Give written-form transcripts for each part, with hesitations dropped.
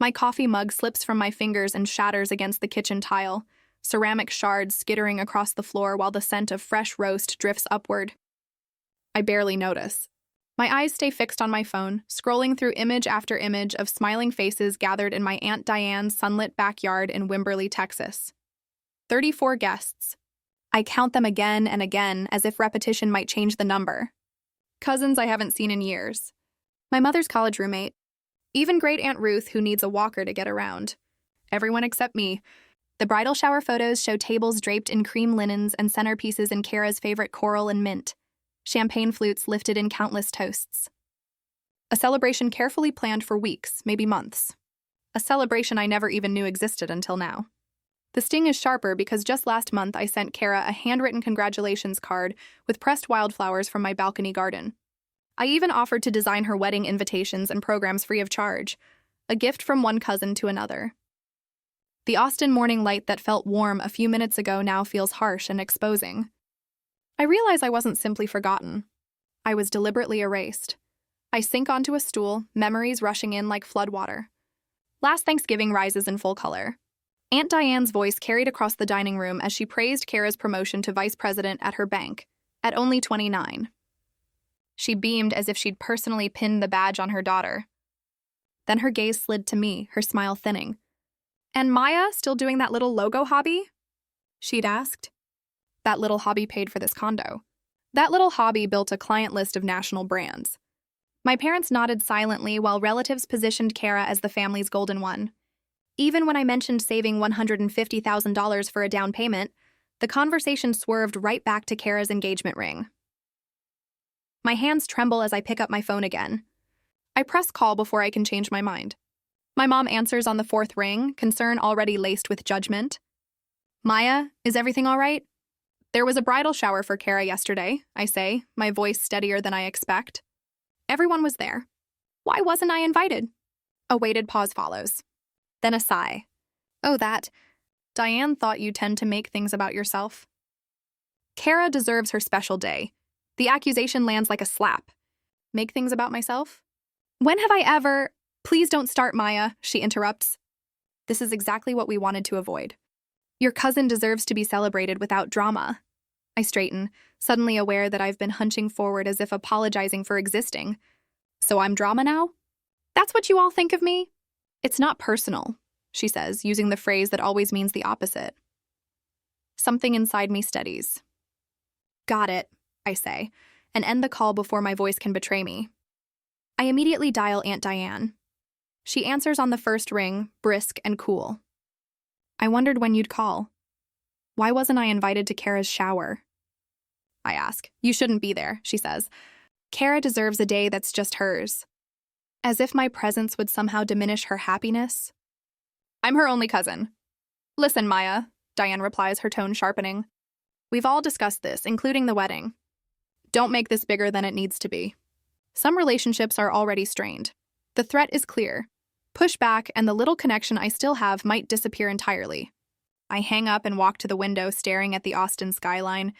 My coffee mug slips from my fingers and shatters against the kitchen tile, ceramic shards skittering across the floor while the scent of fresh roast drifts upward. I barely notice. My eyes stay fixed on my phone, scrolling through image after image of smiling faces gathered in my Aunt Diane's sunlit backyard in Wimberley, Texas. 34 guests. I count them again and again as if repetition might change the number. Cousins I haven't seen in years. My mother's college roommate. Even great Aunt Ruth, who needs a walker to get around. Everyone except me. The bridal shower photos show tables draped in cream linens and centerpieces in Kara's favorite coral and mint. Champagne flutes lifted in countless toasts. A celebration carefully planned for weeks, maybe months. A celebration I never even knew existed until now. The sting is sharper because just last month I sent Kara a handwritten congratulations card with pressed wildflowers from my balcony garden. I even offered to design her wedding invitations and programs free of charge, a gift from one cousin to another. The Austin morning light that felt warm a few minutes ago now feels harsh and exposing. I realize I wasn't simply forgotten. I was deliberately erased. I sink onto a stool, memories rushing in like floodwater. Last Thanksgiving rises in full color. Aunt Diane's voice carried across the dining room as she praised Kara's promotion to vice president at her bank, at only 29. She beamed as if she'd personally pinned the badge on her daughter. Then her gaze slid to me, her smile thinning. "And Maya still doing that little logo hobby?" she'd asked. That little hobby paid for this condo. That little hobby built a client list of national brands. My parents nodded silently while relatives positioned Kara as the family's golden one. Even when I mentioned saving $150,000 for a down payment, the conversation swerved right back to Kara's engagement ring. My hands tremble as I pick up my phone again. I press call before I can change my mind. My mom answers on the fourth ring, concern already laced with judgment. "Maya, is everything all right?" "There was a bridal shower for Kara yesterday," I say, my voice steadier than I expect. "Everyone was there. Why wasn't I invited?" A weighted pause follows. Then a sigh. "Oh, that. Diane thought you tend to make things about yourself." Kara deserves her special day. The accusation lands like a slap. Make things about myself? When have I ever— "Please don't start, Maya," she interrupts. This is exactly what we wanted to avoid. Your cousin deserves to be celebrated without drama. I straighten, suddenly aware that I've been hunching forward as if apologizing for existing. So I'm drama now? That's what you all think of me? It's not personal, she says, using the phrase that always means the opposite. Something inside me steadies. Got it, I say, and end the call before my voice can betray me. I immediately dial Aunt Diane. She answers on the first ring, brisk and cool. I wondered when you'd call. Why wasn't I invited to Kara's shower? I ask. You shouldn't be there, she says. Kara deserves a day that's just hers. As if my presence would somehow diminish her happiness. I'm her only cousin. Listen, Maya, Diane replies, her tone sharpening. We've all discussed this, including the wedding. Don't make this bigger than it needs to be. Some relationships are already strained. The threat is clear. Push back, and the little connection I still have might disappear entirely. I hang up and walk to the window, staring at the Austin skyline,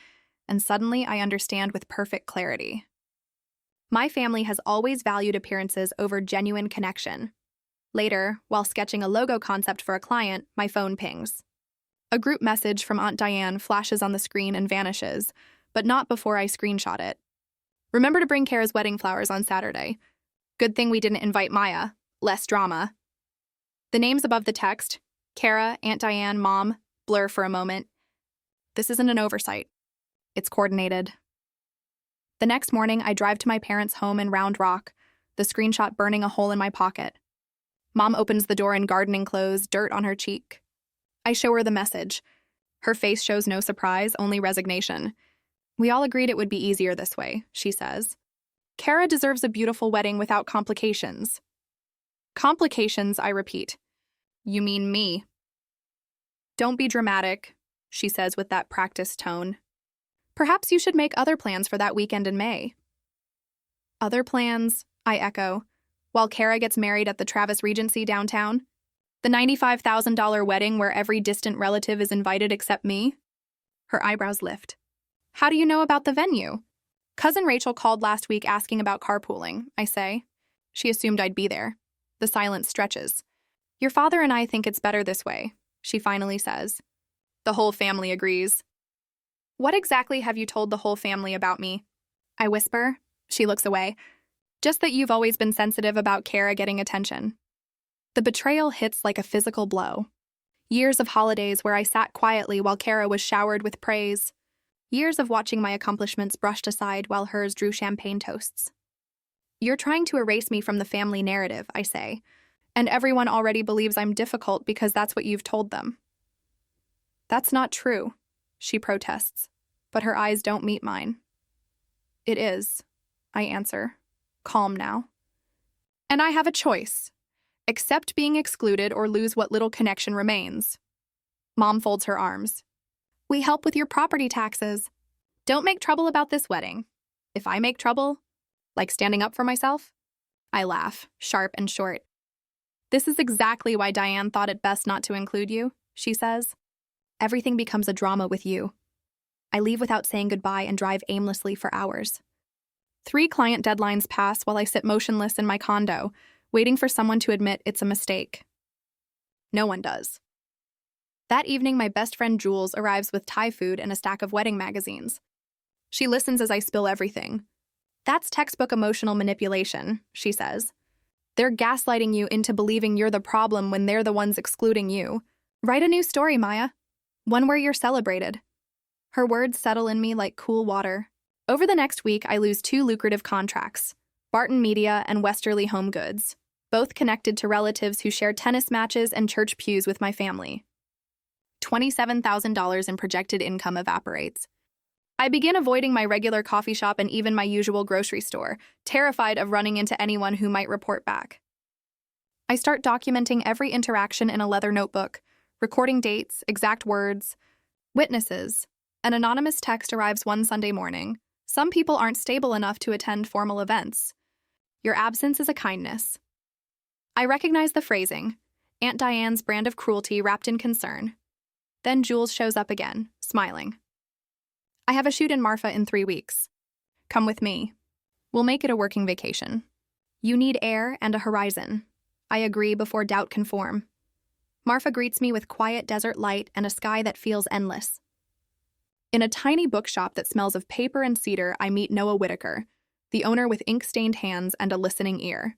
and suddenly I understand with perfect clarity. My family has always valued appearances over genuine connection. Later, while sketching a logo concept for a client, my phone pings. A group message from Aunt Diane flashes on the screen and vanishes, but not before I screenshot it. Remember to bring Kara's wedding flowers on Saturday. Good thing we didn't invite Maya. Less drama. The names above the text, Kara, Aunt Diane, Mom, blur for a moment. This isn't an oversight. It's coordinated. The next morning, I drive to my parents' home in Round Rock, the screenshot burning a hole in my pocket. Mom opens the door in gardening clothes, dirt on her cheek. I show her the message. Her face shows no surprise, only resignation. We all agreed it would be easier this way, she says. Kara deserves a beautiful wedding without complications. Complications, I repeat. You mean me. Don't be dramatic, she says with that practiced tone. Perhaps you should make other plans for that weekend in May. Other plans, I echo, while Kara gets married at the Travis Regency downtown. The $95,000 wedding where every distant relative is invited except me. Her eyebrows lift. How do you know about the venue? Cousin Rachel called last week asking about carpooling, I say. She assumed I'd be there. The silence stretches. Your father and I think it's better this way, she finally says. The whole family agrees. What exactly have you told the whole family about me? I whisper. She looks away. Just that you've always been sensitive about Kara getting attention. The betrayal hits like a physical blow. Years of holidays where I sat quietly while Kara was showered with praise. Years of watching my accomplishments brushed aside while hers drew champagne toasts. You're trying to erase me from the family narrative, I say, and everyone already believes I'm difficult because that's what you've told them. That's not true, she protests, but her eyes don't meet mine. It is, I answer, calm now. And I have a choice. Accept being excluded or lose what little connection remains. Mom folds her arms. We help with your property taxes. Don't make trouble about this wedding. If I make trouble, like standing up for myself, I laugh, sharp and short. This is exactly why Diane thought it best not to include you, she says. Everything becomes a drama with you. I leave without saying goodbye and drive aimlessly for hours. 3 client deadlines pass while I sit motionless in my condo, waiting for someone to admit it's a mistake. No one does. That evening, my best friend Jules arrives with Thai food and a stack of wedding magazines. She listens as I spill everything. That's textbook emotional manipulation, she says. They're gaslighting you into believing you're the problem when they're the ones excluding you. Write a new story, Maya. One where you're celebrated. Her words settle in me like cool water. Over the next week, I lose 2 lucrative contracts, Barton Media and Westerly Home Goods, both connected to relatives who share tennis matches and church pews with my family. $27,000 in projected income evaporates. I begin avoiding my regular coffee shop and even my usual grocery store, terrified of running into anyone who might report back. I start documenting every interaction in a leather notebook, recording dates, exact words, witnesses. An anonymous text arrives one Sunday morning. Some people aren't stable enough to attend formal events. Your absence is a kindness. I recognize the phrasing, Aunt Diane's brand of cruelty wrapped in concern. Then Jules shows up again, smiling. I have a shoot in Marfa in 3 weeks. Come with me. We'll make it a working vacation. You need air and a horizon. I agree before doubt can form. Marfa greets me with quiet desert light and a sky that feels endless. In a tiny bookshop that smells of paper and cedar, I meet Noah Whitaker, the owner with ink-stained hands and a listening ear.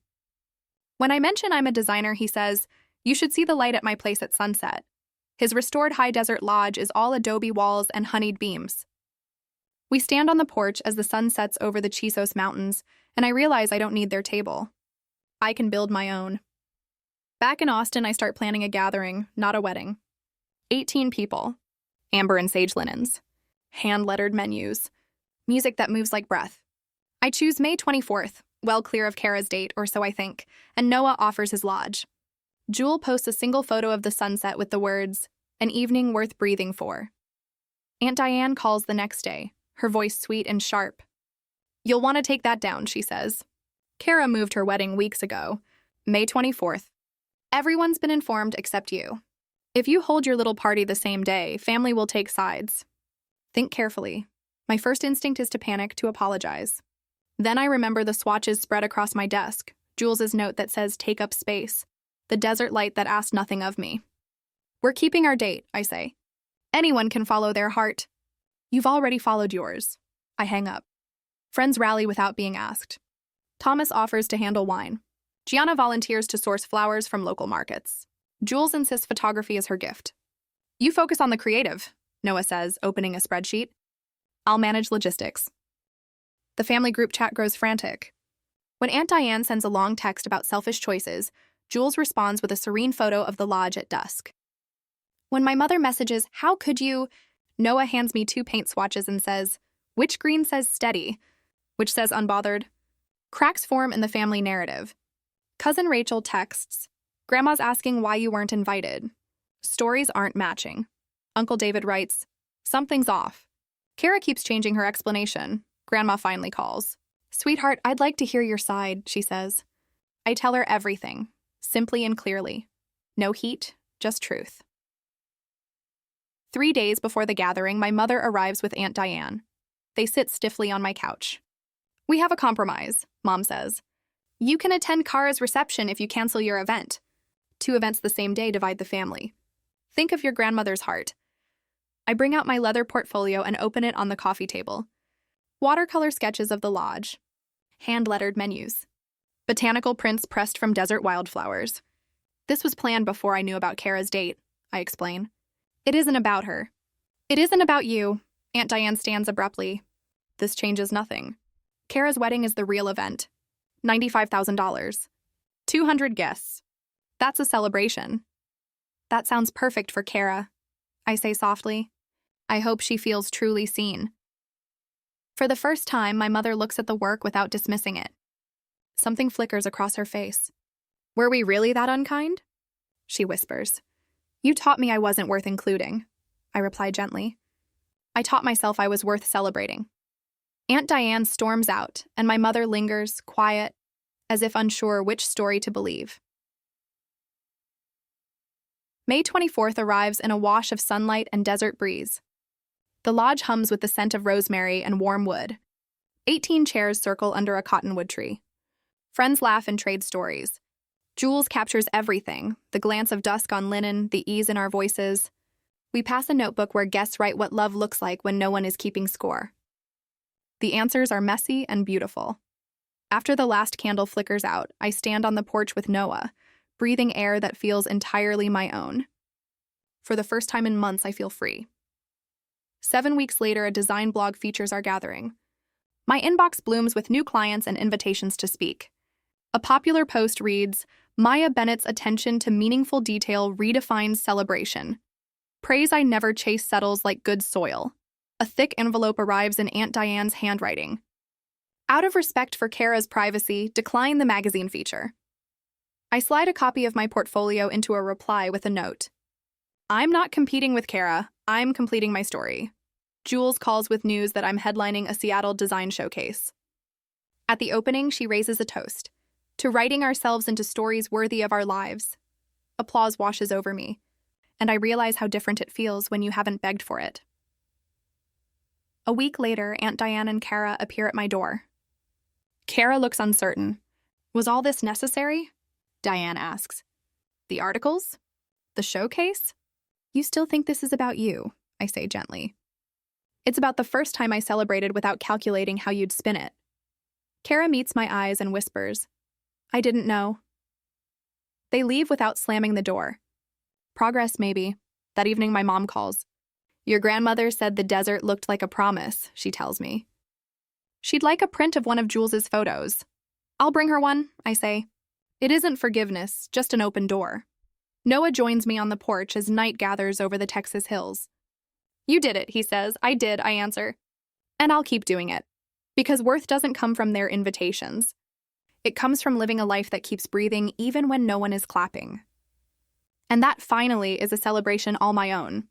When I mention I'm a designer, he says, "You should see the light at my place at sunset." His restored high desert lodge is all adobe walls and honeyed beams. We stand on the porch as the sun sets over the Chisos Mountains, and I realize I don't need their table. I can build my own. Back in Austin, I start planning a gathering, not a wedding. 18 people. Amber and sage linens. Hand-lettered menus. Music that moves like breath. I choose May 24th, well clear of Kara's date, or so I think, and Noah offers his lodge. Jewel posts a single photo of the sunset with the words, "An evening worth breathing for." Aunt Diane calls the next day, her voice sweet and sharp. "You'll want to take that down," she says. Kara moved her wedding weeks ago, May 24th. Everyone's been informed except you. If you hold your little party the same day, family will take sides. Think carefully. My first instinct is to panic, to apologize. Then I remember the swatches spread across my desk, Jules's note that says take up space, the desert light that asked nothing of me. We're keeping our date, I say. Anyone can follow their heart. You've already followed yours. I hang up. Friends rally without being asked. Thomas offers to handle wine. Gianna volunteers to source flowers from local markets. Jules insists photography is her gift. You focus on the creative, Noah says, opening a spreadsheet. I'll manage logistics. The family group chat grows frantic. When Aunt Diane sends a long text about selfish choices, Jules responds with a serene photo of the lodge at dusk. When my mother messages, "How could you?" Noah hands me 2 paint swatches and says, "Which green says steady?" Which says unbothered? Cracks form in the family narrative. Cousin Rachel texts, "Grandma's asking why you weren't invited." Stories aren't matching. Uncle David writes, "Something's off." Kara keeps changing her explanation. Grandma finally calls. "Sweetheart, I'd like to hear your side," she says. I tell her everything, simply and clearly. No heat, just truth. 3 days before the gathering, my mother arrives with Aunt Diane. They sit stiffly on my couch. "We have a compromise," Mom says. "You can attend Kara's reception if you cancel your event." 2 events the same day divide the family. Think of your grandmother's heart. I bring out my leather portfolio and open it on the coffee table. Watercolor sketches of the lodge. Hand-lettered menus. Botanical prints pressed from desert wildflowers. This was planned before I knew about Kara's date, I explain. It isn't about her. It isn't about you. Aunt Diane stands abruptly. This changes nothing. Kara's wedding is the real event. $95,000. 200 guests. That's a celebration. That sounds perfect for Kara, I say softly. I hope she feels truly seen. For the first time, my mother looks at the work without dismissing it. Something flickers across her face. Were we really that unkind? She whispers. You taught me I wasn't worth including, I reply gently. I taught myself I was worth celebrating. Aunt Diane storms out, and my mother lingers, quiet, as if unsure which story to believe. May 24th arrives in a wash of sunlight and desert breeze. The lodge hums with the scent of rosemary and warm wood. 18 chairs circle under a cottonwood tree. Friends laugh and trade stories. Jules captures everything, the glance of dusk on linen, the ease in our voices. We pass a notebook where guests write what love looks like when no one is keeping score. The answers are messy and beautiful. After the last candle flickers out, I stand on the porch with Noah, breathing air that feels entirely my own. For the first time in months, I feel free. 7 weeks later, a design blog features our gathering. My inbox blooms with new clients and invitations to speak. A popular post reads, Maya Bennett's attention to meaningful detail redefines celebration. Praise I never chase settles like good soil. A thick envelope arrives in Aunt Diane's handwriting. Out of respect for Kara's privacy, decline the magazine feature. I slide a copy of my portfolio into a reply with a note. I'm not competing with Kara, I'm completing my story. Jules calls with news that I'm headlining a Seattle design showcase. At the opening, she raises a toast. To writing ourselves into stories worthy of our lives. Applause washes over me, and I realize how different it feels when you haven't begged for it. A week later, Aunt Diane and Kara appear at my door. Kara looks uncertain. Was all this necessary? Diane asks. The articles? The showcase? You still think this is about you, I say gently. It's about the first time I celebrated without calculating how you'd spin it. Kara meets my eyes and whispers, I didn't know. They leave without slamming the door. Progress, maybe. That evening my mom calls. Your grandmother said the desert looked like a promise, she tells me. She'd like a print of one of Jules's photos. I'll bring her one, I say. It isn't forgiveness, just an open door. Noah joins me on the porch as night gathers over the Texas hills. You did it, he says. I did, I answer. And I'll keep doing it. Because worth doesn't come from their invitations. It comes from living a life that keeps breathing even when no one is clapping. And that finally is a celebration all my own.